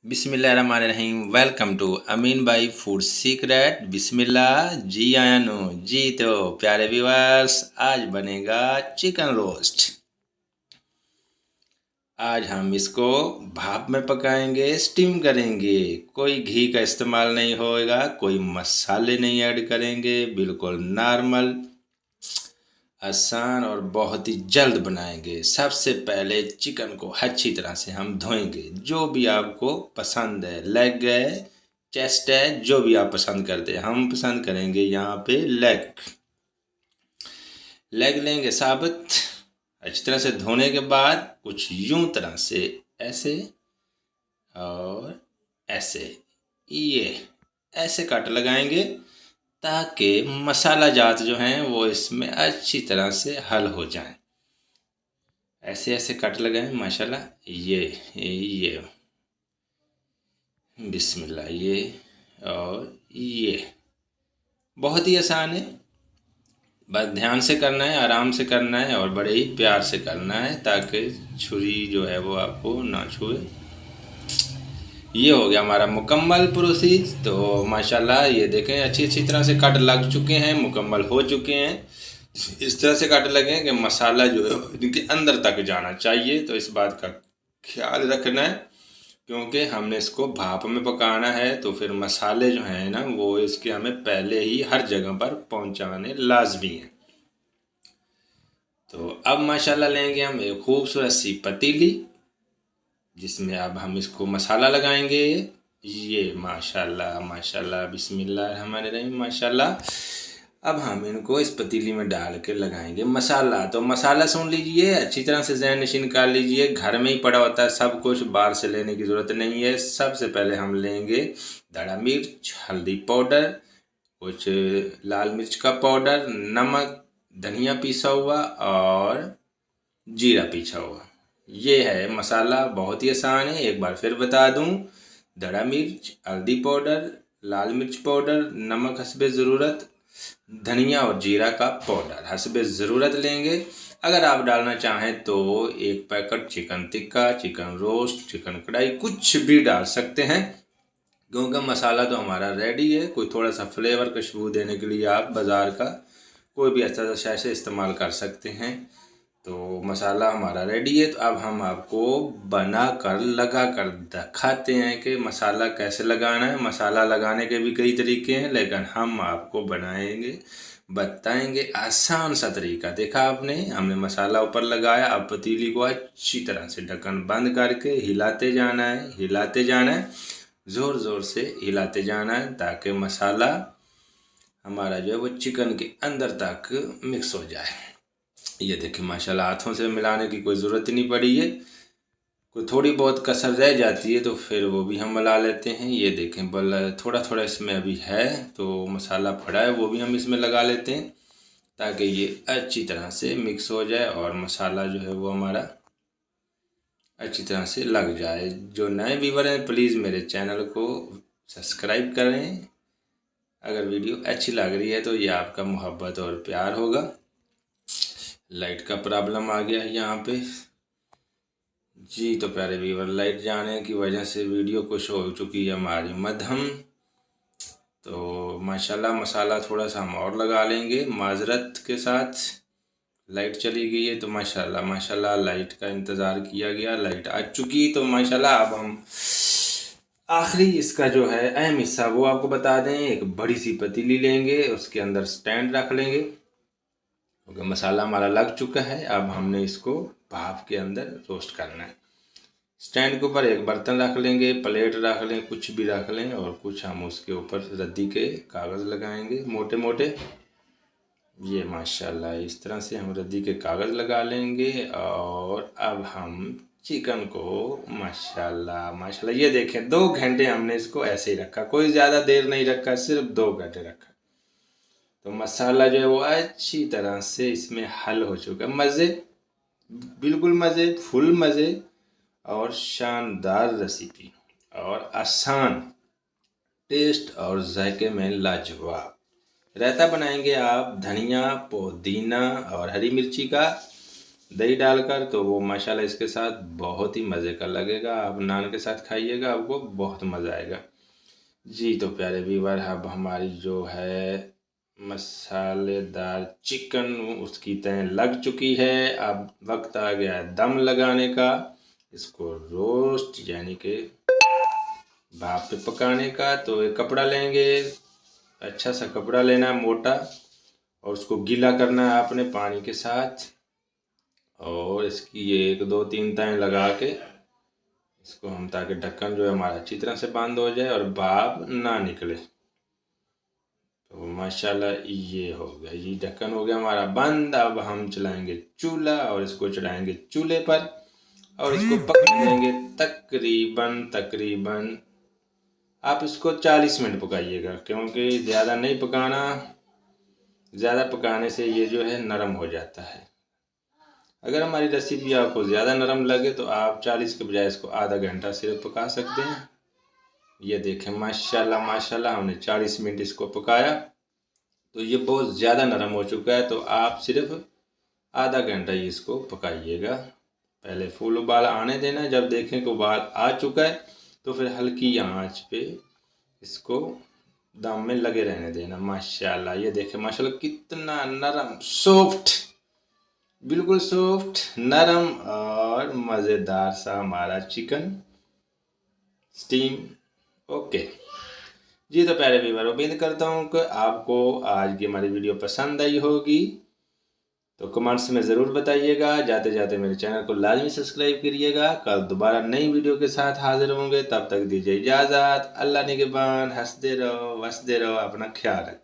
बिस्मिल्लाहिर्रहमानिर्रहीम। Welcome to अमीन भाई food secret. बिस्मिल्लाह। जी आयानो जी। तो प्यारे व्यूअर्स, आज बनेगा चिकन रोस्ट। आज हम इसको भाप में पकाएंगे, स्टीम करेंगे। कोई घी का इस्तेमाल नहीं होगा, कोई मसाले नहीं ऐड करेंगे, बिल्कुल नॉर्मल, आसान और बहुत ही जल्द बनाएंगे। सबसे पहले चिकन को अच्छी तरह से हम धोएंगे। जो भी आपको पसंद है, लेग है, चेस्ट है, जो भी आप पसंद करते हैं, हम पसंद करेंगे यहाँ पे लेग। लेग लेंगे साबुत। अच्छी तरह से धोने के बाद कुछ यूं तरह से ऐसे और ऐसे, ये ऐसे कट लगाएंगे ताकि मसाला जात जो हैं वो इसमें अच्छी तरह से हल हो जाए। ऐसे ऐसे कट लगाएं माशाल्लाह। ये बिस्मिल्लाह। ये और ये बहुत ही आसान है, बस ध्यान से करना है, आराम से करना है और बड़े ही प्यार से करना है ताकि छुरी जो है वो आपको ना छुए। ये हो गया हमारा मुकम्मल प्रोसेस। तो माशाल्लाह ये देखें अच्छी अच्छी तरह से कट लग चुके हैं, मुकम्मल हो चुके हैं। इस तरह से कट लगे कि मसाला जो है इनके अंदर तक जाना चाहिए। तो इस बात का ख्याल रखना है क्योंकि हमने इसको भाप में पकाना है, तो फिर मसाले जो हैं ना वो इसके हमें पहले ही हर जगह पर पहुंचाने लाजमी है। तो अब माशाल्लाह लेंगे हम एक खूबसूरत सी पतीली जिसमें अब हम इसको मसाला लगाएंगे। ये माशाल्लाह माशाल्लाह बिस्मिल्लाहिर्रहमानिर्रहीम माशाल्लाह। अब हम इनको इस पतीली में डाल के लगाएंगे मसाला। तो मसाला सुन लीजिए, अच्छी तरह से ज़हन नशीन कर लीजिए। घर में ही पड़ा होता है सब कुछ, बाहर से लेने की ज़रूरत नहीं है। सबसे पहले हम लेंगे धड़ा मिर्च, हल्दी पाउडर, कुछ लाल मिर्च का पाउडर, नमक, धनिया पीसा हुआ और जीरा पीसा हुआ। ये है मसाला, बहुत ही आसान है। एक बार फिर बता दूं, धड़ा मिर्च, हल्दी पाउडर, लाल मिर्च पाउडर, नमक हस्बे ज़रूरत, धनिया और जीरा का पाउडर हस्बे ज़रूरत लेंगे। अगर आप डालना चाहें तो एक packet chicken tikka, chicken roast, chicken कढ़ाई कुछ भी डाल सकते हैं क्योंकि मसाला तो हमारा रेडी है। कोई थोड़ा सा फ्लेवर खुशबू देने के लिए आप बाज़ार का कोई भी अच्छा सा शय इस्तेमाल कर सकते हैं। तो मसाला हमारा रेडी है। तो अब हम आपको बना कर लगा कर दिखाते हैं कि मसाला कैसे लगाना है। मसाला लगाने के भी कई तरीके हैं लेकिन हम आपको बनाएंगे, बताएंगे आसान सा तरीका। देखा आपने, हमने मसाला ऊपर लगाया। अब पतीली को अच्छी तरह से ढक्कन बंद करके हिलाते जाना है, हिलाते जाना है, ज़ोर ज़ोर से हिलाते जाना है ताकि मसाला हमारा जो है वो चिकन के अंदर तक मिक्स हो जाए। ये देखिए माशाल्लाह, हाथों से मिलाने की कोई ज़रूरत नहीं पड़ी है। कोई थोड़ी बहुत कसर रह जाती है तो फिर वो भी हम मिला लेते हैं। ये देखें बल थोड़ा थोड़ा इसमें अभी है तो मसाला पड़ा है वो भी हम इसमें लगा लेते हैं ताकि ये अच्छी तरह से मिक्स हो जाए और मसाला जो है वो हमारा अच्छी तरह से लग जाए। जो नए व्यूवर हैं प्लीज़ मेरे चैनल को सब्सक्राइब करें। अगर वीडियो अच्छी लग रही है तो ये आपका मोहब्बत और प्यार होगा। लाइट का प्रॉब्लम आ गया है यहाँ पे जी। तो प्यारे व्यूवर, लाइट जाने की वजह से वीडियो कुछ हो चुकी है हमारी मध्यम। तो माशाल्लाह मसाला थोड़ा सा हम और लगा लेंगे माजरत के साथ। लाइट चली गई है तो माशाल्लाह माशाल्लाह लाइट का इंतज़ार किया गया, लाइट आ चुकी। तो माशाल्लाह अब हम आखिरी इसका जो है अहम हिस्सा वो आपको बता दें। एक बड़ी सी पतीली लेंगे, उसके अंदर स्टैंड रख लेंगे क्योंकि मसाला हमारा लग चुका है। अब हमने इसको भाप के अंदर रोस्ट करना है। स्टैंड के ऊपर एक बर्तन रख लेंगे, प्लेट रख लें, कुछ भी रख लें और कुछ हम उसके ऊपर रद्दी के कागज़ लगाएंगे मोटे मोटे। ये माशाल्लाह इस तरह से हम रद्दी के कागज़ लगा लेंगे और अब हम चिकन को माशाल्लाह माशाल्लाह ये देखें 2 घंटे हमने इसको ऐसे ही रखा, कोई ज़्यादा देर नहीं रखा, सिर्फ 2 घंटे रखा। तो मसाला जो है वो अच्छी तरह से इसमें हल हो चुका है। मज़े, बिल्कुल मज़े, फुल मज़े और शानदार रेसिपी और आसान, टेस्ट और जायके में लाजवाब। रायता बनाएंगे आप धनिया, पुदीना और हरी मिर्ची का। दही डालकर, तो वो माशाल्लाह इसके साथ बहुत ही मज़े का लगेगा। आप नान के साथ खाइएगा, आपको बहुत मज़ा आएगा। जी तो प्यारे व्यूअर, अब हमारी जो है मसालेदार चिकन उसकी तय लग चुकी है। अब वक्त आ गया है दम लगाने का, इसको रोस्ट यानी कि भाप पे पकाने का। तो एक कपड़ा लेंगे, अच्छा सा कपड़ा लेना है मोटा, और उसको गीला करना है आपने पानी के साथ, और इसकी ये 1 2 3 तय लगा के इसको हम, ताकि ढक्कन जो है हमारा अच्छी तरह से बंद हो जाए और भाप ना निकले। तो माशाल्लाह ये हो गया, ये ढक्कन हो गया हमारा बंद। अब हम चलाएंगे चूल्हा और इसको चढ़ाएंगे चूल्हे पर और इसको पकने देंगे तकरीबन आप इसको 40 मिनट पकाइएगा, क्योंकि ज़्यादा नहीं पकाना, ज़्यादा पकाने से ये जो है नरम हो जाता है। अगर हमारी रेसिपी आपको ज़्यादा नरम लगे तो आप 40 के बजाय इसको आधा घंटा सिर्फ पका सकते हैं। ये देखें माशाल्लाह माशाल्लाह, हमने 40 मिनट इसको पकाया, तो ये बहुत ज़्यादा नरम हो चुका है। तो आप सिर्फ आधा घंटा ही इसको पकाइएगा। पहले फुल उबाल आने देना, जब देखें कि उबाल आ चुका है तो फिर हल्की आंच पे इसको दम में लगे रहने देना। माशाल्लाह ये देखें माशाल्लाह कितना नरम, सॉफ्ट, बिल्कुल सॉफ्ट, नरम और मज़ेदार सा हमारा चिकन स्टीम। ओके जी तो प्यारे व्यूअर, उम्मीद करता हूँ कि आपको आज की हमारी वीडियो पसंद आई होगी। तो कमेंट्स में ज़रूर बताइएगा। जाते जाते मेरे चैनल को लाजमी सब्सक्राइब करिएगा। कल दोबारा नई वीडियो के साथ हाजिर होंगे, तब तक दीजिए इजाज़त। अल्लाह निगहबान, हंसते रहो वसते रहो, अपना ख्याल रखें।